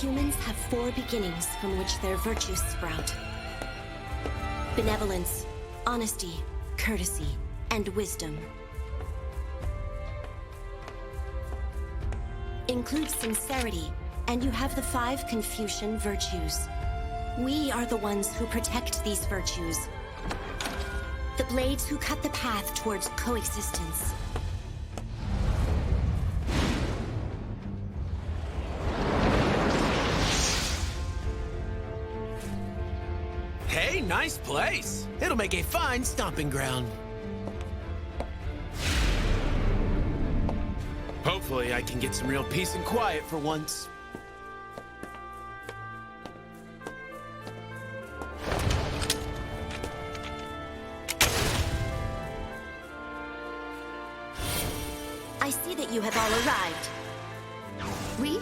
humans have 4 beginnings from which their virtues sprout. Benevolence, honesty, courtesy, and wisdom. Include sincerity, and you have the 5 Confucian virtues. We are the ones who protect these virtues. The blades who cut the path towards coexistence. Hey, nice place. It'll make a fine stomping ground. Hopefully, I can get some real peace and quiet for once. I see that you have all arrived. We?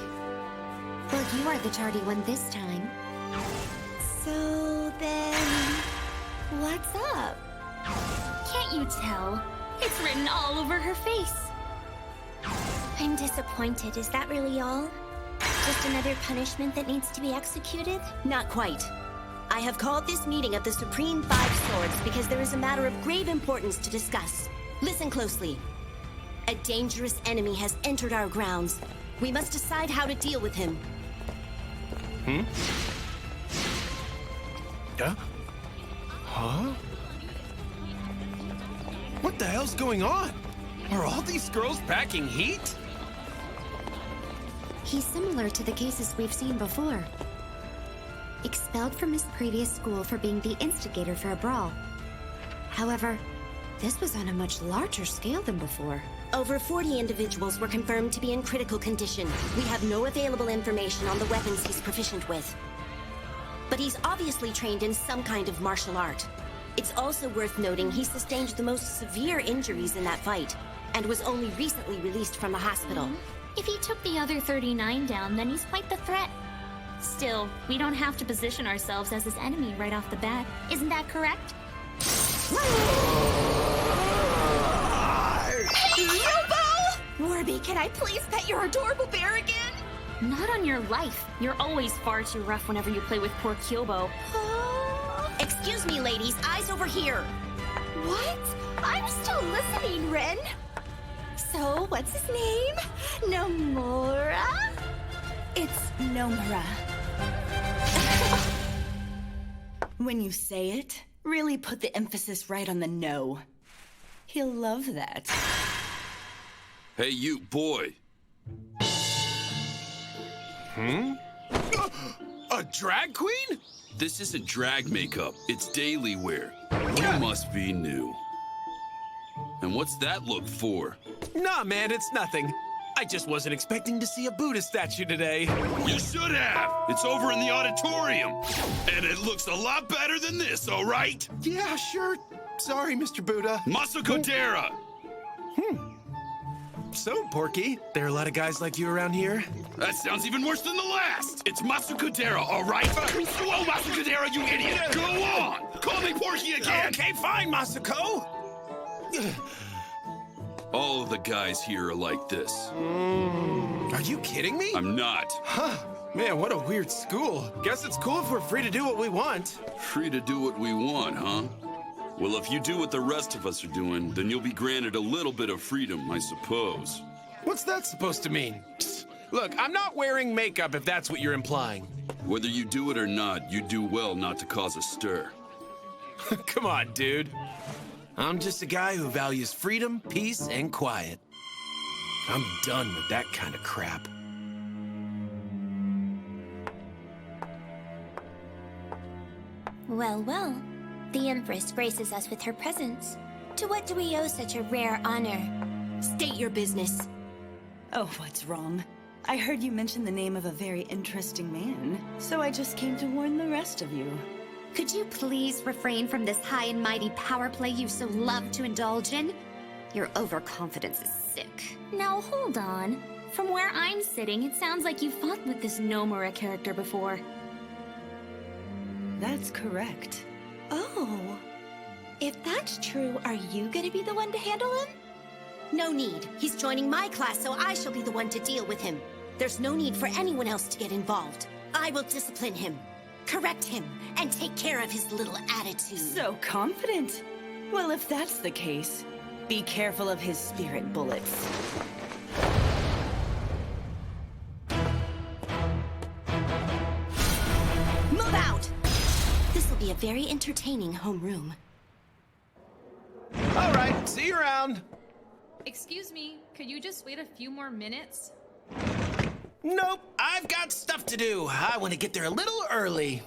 Well, you are the tardy one this time. So then, what's up? Can't you tell? It's written all over her face. I'm disappointed. Is that really all? Just another punishment that needs to be executed? Not quite. I have called this meeting of the Supreme Five Swords because there is a matter of grave importance to discuss. Listen closely. A dangerous enemy has entered our grounds. We must decide how to deal with him. Huh? What the hell's going on? Are all these girls packing heat? He's similar to the cases we've seen before. Expelled from his previous school for being the instigator for a brawl. However, this was on a much larger scale than before. Over 40 individuals were confirmed to be in critical condition. We have no available information on the weapons he's proficient with. But he's obviously trained in some kind of martial art. It's also worth noting he sustained the most severe injuries in that fight, and was only recently released from the hospital. If he took the other 39 down, then he's quite the threat. Still, we don't have to position ourselves as his enemy right off the bat. Isn't that correct? Warby, can I please pet your adorable bear again? Not on your life. You're always far too rough whenever you play with poor Kyobo. Excuse me, ladies. Eyes over here. What? I'm still listening, Ren. So, what's his name? Nomura? It's Nomura. When you say it, really put the emphasis right on the no. He'll love that. Hey, you, boy. A drag queen? This isn't drag makeup. It's daily wear. You must be new. And what's that look for? Nah, man, it's nothing. I just wasn't expecting to see a Buddha statue today. You should have. It's over in the auditorium. And it looks a lot better than this, all right? Yeah, sure. Sorry, Mr. Buddha. Masako Dera. So, Porky, there are a lot of guys like you around here? That sounds even worse than the last. It's Masako Dera, all right? Whoa, Masako Dera, you idiot. Go on. Call me Porky again. Okay, fine, Masako. All of the guys here are like this. Are you kidding me? I'm not. Huh. Man, what a weird school. Guess it's cool if we're free to do what we want. Free to do what we want, huh? Well, if you do what the rest of us are doing, then you'll be granted a little bit of freedom, I suppose. What's that supposed to mean? Psst. Look, I'm not wearing makeup if that's what you're implying. Whether you do it or not, you do well not to cause a stir. Come on, dude. I'm just a guy who values freedom, peace, and quiet. I'm done with that kind of crap. Well, well. The Empress graces us with her presence. To what do we owe such a rare honor? State your business. Oh, what's wrong? I heard you mention the name of a very interesting man, so I just came to warn the rest of you. Could you please refrain from this high and mighty power play you so love to indulge in? Your overconfidence is sick. Now hold on. From where I'm sitting, it sounds like you fought with this Nomura character before. That's correct. Oh. If that's true, are you gonna be the one to handle him? No need. He's joining my class, so I shall be the one to deal with him. There's no need for anyone else to get involved. I will discipline him, correct him, and take care of his little attitude. So confident. Well, if that's the case, be careful of his spirit bullets. Move out! This will be a very entertaining homeroom. All right, see you around. Excuse me, could you just wait a few more minutes? Nope, I've got stuff to do. I want to get there a little early.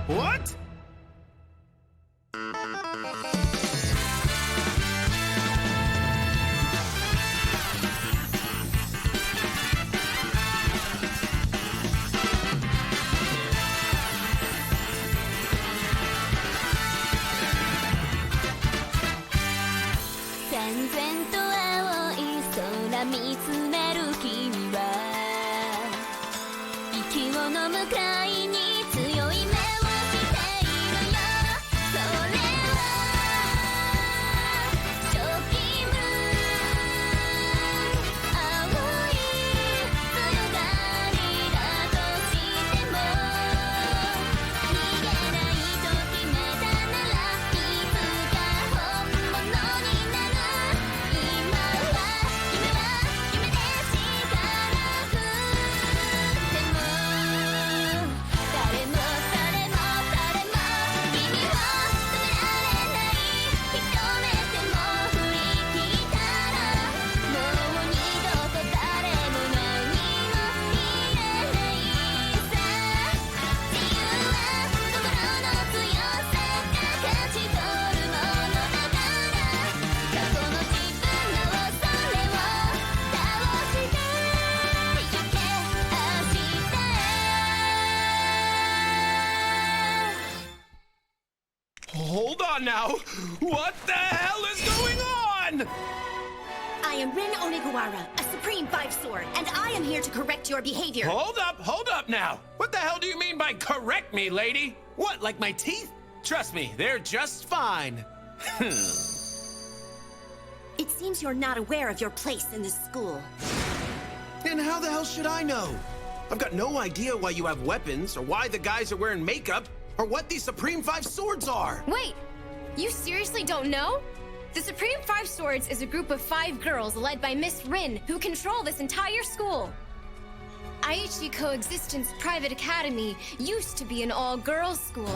What? Hold on now. What the hell is going on? I am Rin Onigawara, a Supreme Five Sword, and I am here to correct your behavior. Hold up now. What the hell do you mean by correct me, lady? What, like my teeth? Trust me, they're just fine. It seems you're not aware of your place in this school. And how the hell should I know? I've got no idea why you have weapons, or why the guys are wearing makeup, or what these Supreme Five Swords are. Wait, you seriously don't know? The Supreme Five Swords is a group of 5 girls led by Miss Rin, who control this entire school. Aichi Coexistence Private Academy used to be an all-girls school,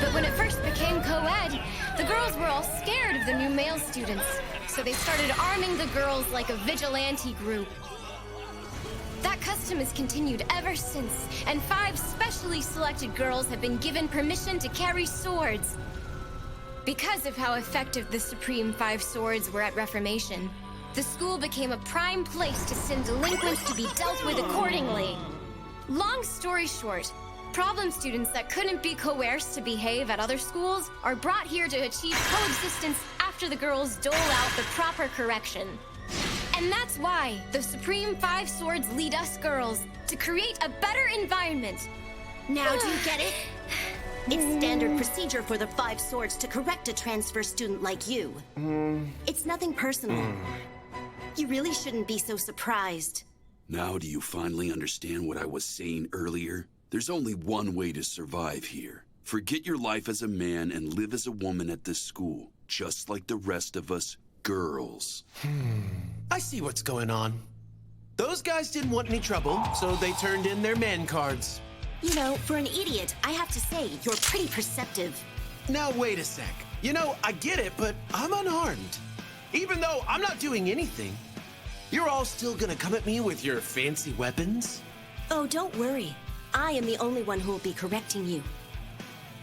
but when it first became co-ed, the girls were all scared of the new male students, so they started arming the girls like a vigilante group. That custom has continued ever since, and 5 specially selected girls have been given permission to carry swords. Because of how effective the Supreme Five Swords were at Reformation, the school became a prime place to send delinquents to be dealt with accordingly. Long story short, problem students that couldn't be coerced to behave at other schools are brought here to achieve coexistence after the girls dole out the proper correction. And that's why the Supreme Five Swords lead us girls to create a better environment. Now do you get it? It's standard procedure for the Five Swords to correct a transfer student like you. It's nothing personal. You really shouldn't be so surprised. Now do you finally understand what I was saying earlier? There's only one way to survive here. Forget your life as a man and live as a woman at this school, just like the rest of us girls. I see what's going on. Those guys didn't want any trouble, so they turned in their man cards. You know, for an idiot, I have to say, you're pretty perceptive. Now, wait a sec. You know, I get it, but I'm unarmed. Even though I'm not doing anything, you're all still gonna come at me with your fancy weapons? Oh, don't worry. I am the only one who will be correcting you.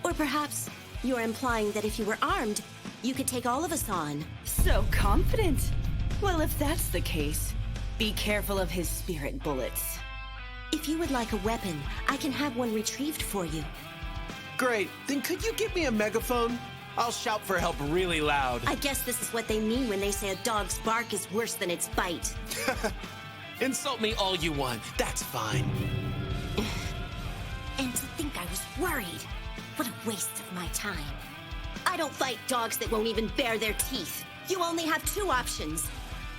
Or perhaps you're implying that if you were armed, you could take all of us on. So confident. Well, if that's the case, be careful of his spirit bullets. If you would like a weapon, I can have one retrieved for you. Great. Then could you give me a megaphone? I'll shout for help really loud. I guess this is what they mean when they say a dog's bark is worse than its bite. Insult me all you want. That's fine. And to think I was worried. What a waste of my time. I don't fight dogs that won't even bare their teeth. You only have two options.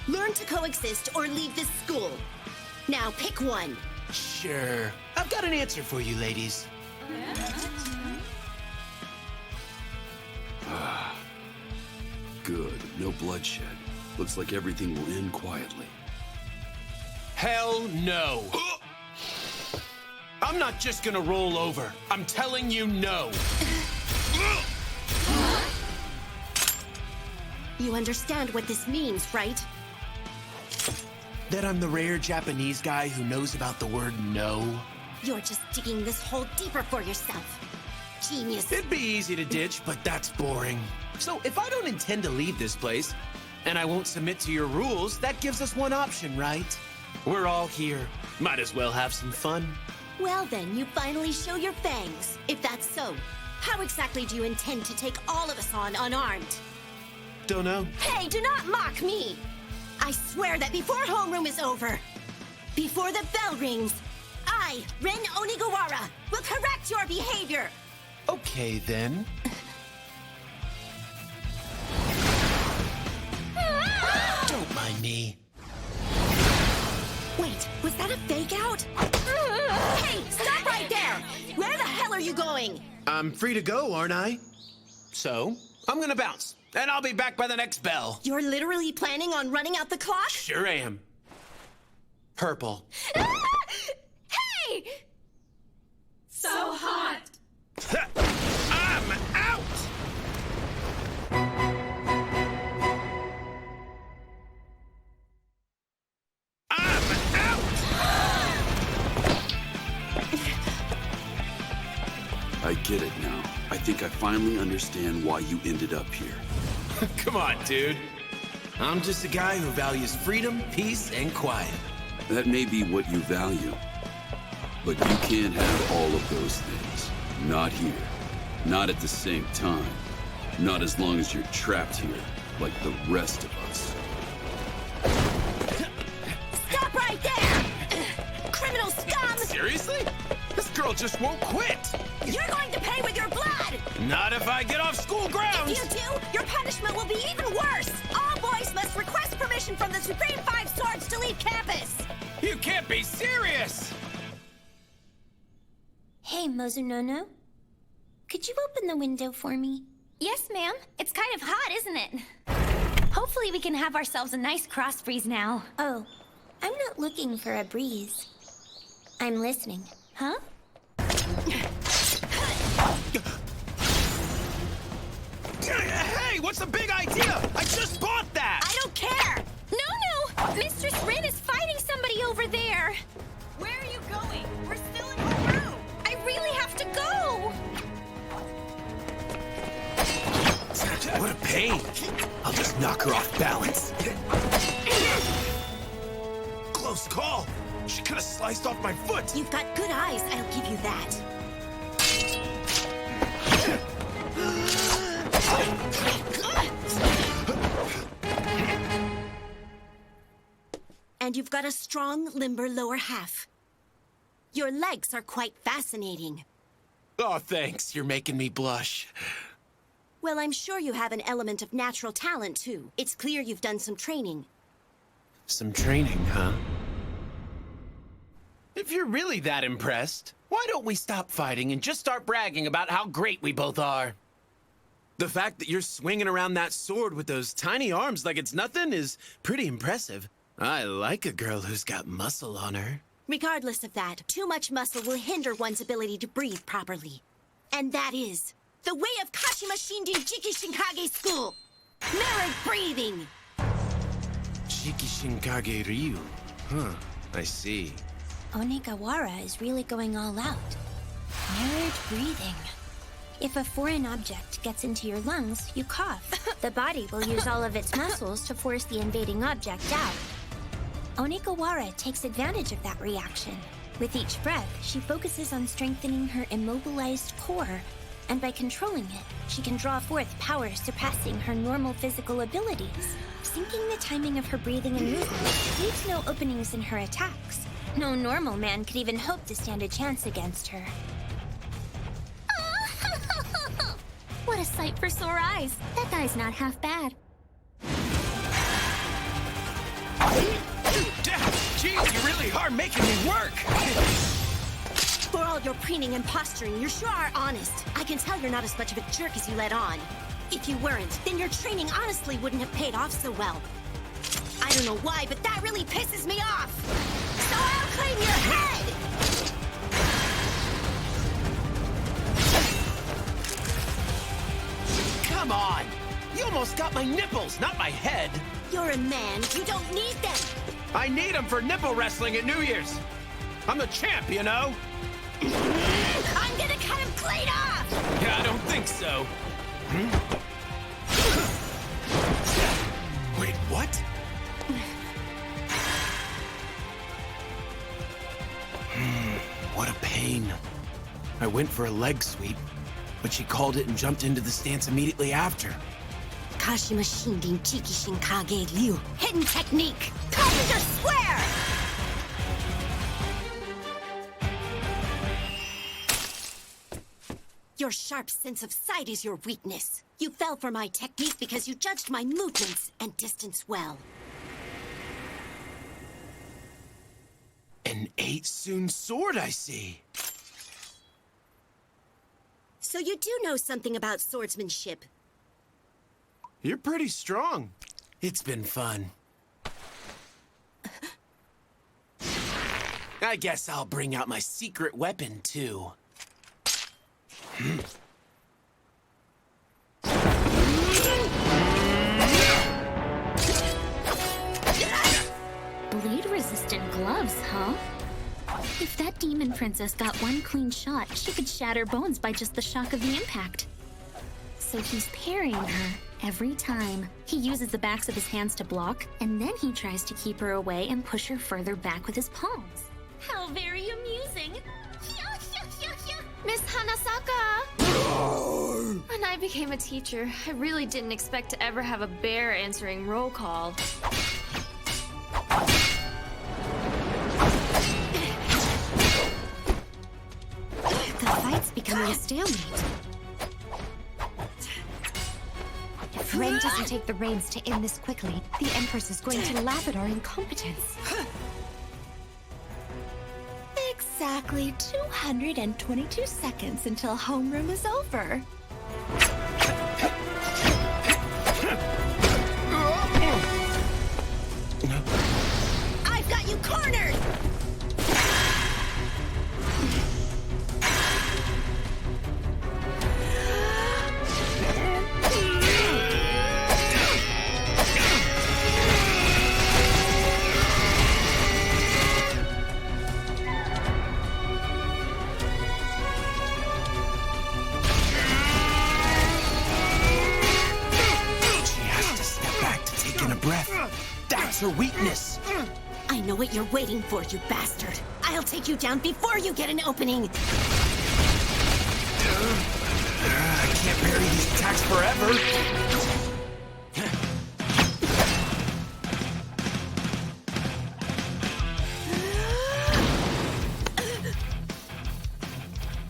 Learn to coexist or leave this school. Now pick one. Sure. I've got an answer for you, ladies. Good. No bloodshed. Looks like everything will end quietly. Hell no. I'm not just gonna roll over. I'm telling you no. You understand what this means, right? That I'm the rare Japanese guy who knows about the word no. You're just digging this hole deeper for yourself. Genius. It'd be easy to ditch, but that's boring. So if I don't intend to leave this place, and I won't submit to your rules, that gives us one option, right? We're all here. Might as well have some fun. Well then, you finally show your fangs. If that's so, how exactly do you intend to take all of us on unarmed? Don't know. Hey, do not mock me! I swear that before homeroom is over, before the bell rings, I, Ren Onigawara, will correct your behavior! Okay, then. Don't mind me. Wait, was that a fake out? Hey, stop right there! Where the hell are you going? I'm free to go, aren't I? So, I'm gonna bounce, and I'll be back by the next bell. You're literally planning on running out the clock? Sure am. Purple. Hey! So hot. I'm out! I get it now. I think I finally understand why you ended up here. Come on, dude. I'm just a guy who values freedom, peace, and quiet. That may be what you value. But you can't have all of those things. Not here. Not at the same time. Not as long as you're trapped here, like the rest of us. Stop right there! Criminal scum! Seriously? This girl just won't quit. You're going to pay with your blood! Not if I get off school grounds. If you do, your punishment will be even worse! All boys must request permission from the Supreme Five Swords to leave campus! You can't be serious! Hey, Mozunono. Could you open the window for me? Yes, ma'am. It's kind of hot, isn't it? Hopefully we can have ourselves a nice cross breeze now. Oh, I'm not looking for a breeze. I'm listening. Huh? Hey, what's the big idea? I just bought that! I don't care! No! Mistress Rin is fighting somebody over there! Where are you going? We're still in her room. I really have to go! What a pain. I'll just knock her off balance. Close call. She could have sliced off my foot. You've got good eyes, I'll give you that. And you've got a strong, limber lower half. Your legs are quite fascinating. Oh, thanks. You're making me blush. Well, I'm sure you have an element of natural talent, too. It's clear you've done some training. Some training, huh? If you're really that impressed, why don't we stop fighting and just start bragging about how great we both are? The fact that you're swinging around that sword with those tiny arms like it's nothing is pretty impressive. I like a girl who's got muscle on her. Regardless of that, too much muscle will hinder one's ability to breathe properly. And that is the way of Kashima Shindin Jiki Shinkage School. Mirrored breathing. Jiki Shinkage Ryu. Huh, I see. Onigawara is really going all out. Mirrored breathing. If a foreign object gets into your lungs, you cough. The body will use all of its muscles to force the invading object out. Onigawara takes advantage of that reaction. With each breath, she focuses on strengthening her immobilized core, and by controlling it, she can draw forth power surpassing her normal physical abilities. Syncing the timing of her breathing and movement leaves no openings in her attacks. No normal man could even hope to stand a chance against her. What a A sight for sore eyes. That guy's not half bad. Geez, you really are making me work! For all your preening and posturing, you sure are honest. I can tell you're not as much of a jerk as you let on. If you weren't, then your training honestly wouldn't have paid off so well. I don't know why, but that really pisses me off! So I'll claim your head! Come on! You almost got my nipples, not my head! You're a man. You don't need them! I need them for nipple wrestling at New Year's! I'm the champ, you know? I'm gonna cut him clean off! Yeah, I don't think so. Wait, what? What a pain. I went for a leg sweep, but she called it and jumped into the stance immediately after. Kashima Shindin Chiki Shinkage Liu. Hidden technique! Commander swear! Your sharp sense of sight is your weakness. You fell for my technique because you judged my movements and distance well. An 8-soon sword, I see. So you do know something about swordsmanship. You're pretty strong. It's been fun. I guess I'll bring out my secret weapon, too. Blade-resistant gloves, huh? If that demon princess got one clean shot, she could shatter bones by just the shock of the impact. So he's parrying her every time. He uses the backs of his hands to block, and then he tries to keep her away and push her further back with his palms. How very amusing! Miss Hanasaka! When I became a teacher, I really didn't expect to ever have a bear answering roll call. The fight's becoming a stalemate. If Ren doesn't take the reins to end this quickly, the Empress is going to laugh at our incompetence. Exactly 222 seconds until homeroom is over. I've got you cornered! That's her weakness. I know what you're waiting for, you bastard. I'll take you down before you get an opening. I can't parry these attacks forever.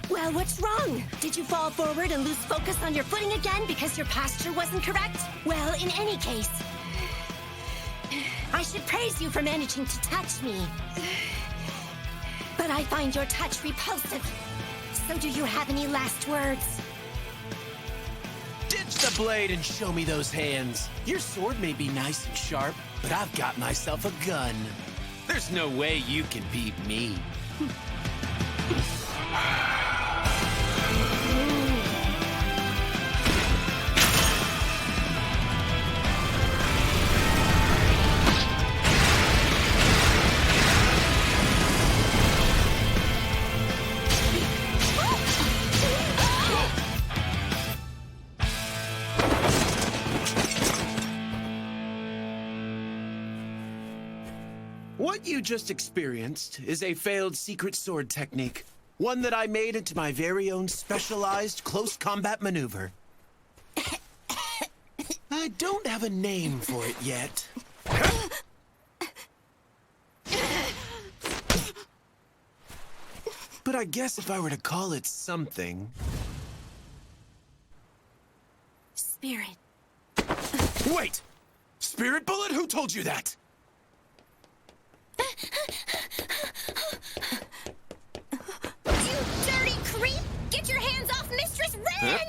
Well, what's wrong? Did you fall forward and lose focus on your footing again because your posture wasn't correct? Well, in any case, I should praise you for managing to touch me. But I find your touch repulsive. So do you have any last words? Ditch the blade and show me those hands. Your sword may be nice and sharp, but I've got myself a gun. There's no way you can beat me. What you just experienced is a failed secret sword technique. One that I made into my very own specialized close combat maneuver. I don't have a name for it yet. But I guess if I were to call it something... spirit. Wait! Spirit bullet? Who told you that? You dirty creep! Get your hands off Mistress Rin!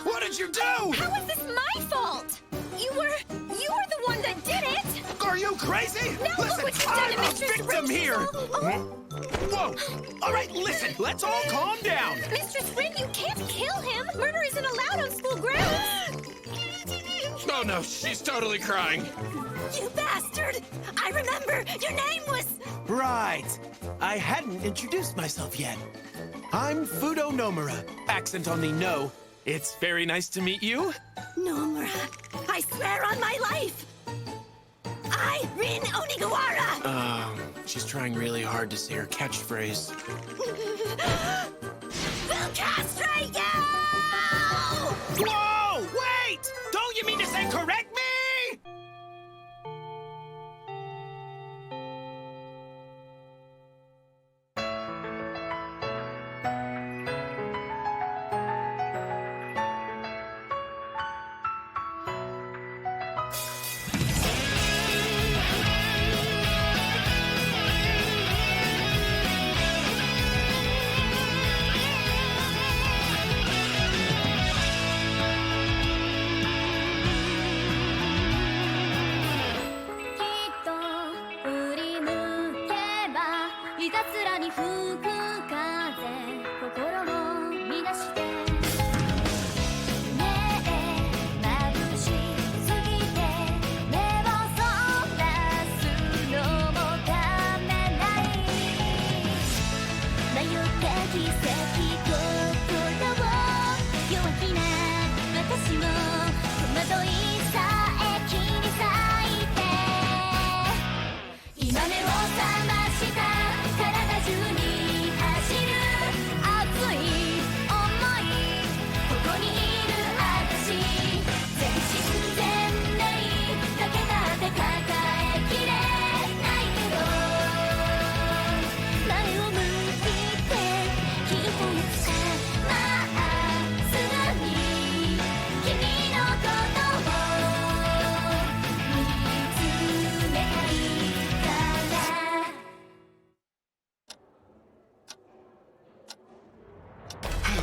What did you do? How is this my fault? You were the one that did it! Are you crazy? No, look what you've done to I'm a Mistress victim Rin. here. Whoa! All right, listen. Let's all calm down. Mistress Rin, you can't kill him! Murder isn't allowed on school grounds! Oh no, she's totally crying. You bastard! I remember! Your name was... Right. I hadn't introduced myself yet. I'm Fudo Nomura. Accent on the no. It's very nice to meet you. Nomura. I swear on my life! I, Rin Onigawara! She's trying really hard to say her catchphrase. Will castrate you! Whoa! Wait! Don't you mean to say correct me?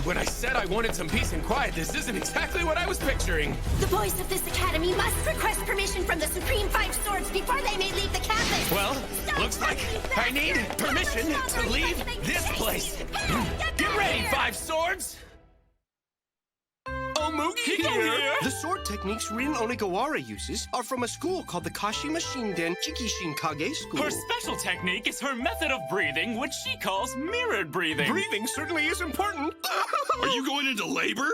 When I said I wanted some peace and quiet, this isn't exactly what I was picturing. The boys of this academy must request permission from the Supreme Five Swords before they may leave the campus! Well, looks like I need permission to leave this place. Get ready, Five Swords! Omugi here! The sword techniques Rin Onigawara uses are from a school called the Kashima Shinden Jikishin Kage School. Her special technique is her method of breathing, which she calls mirrored breathing. Breathing certainly is important. Are you going into labor?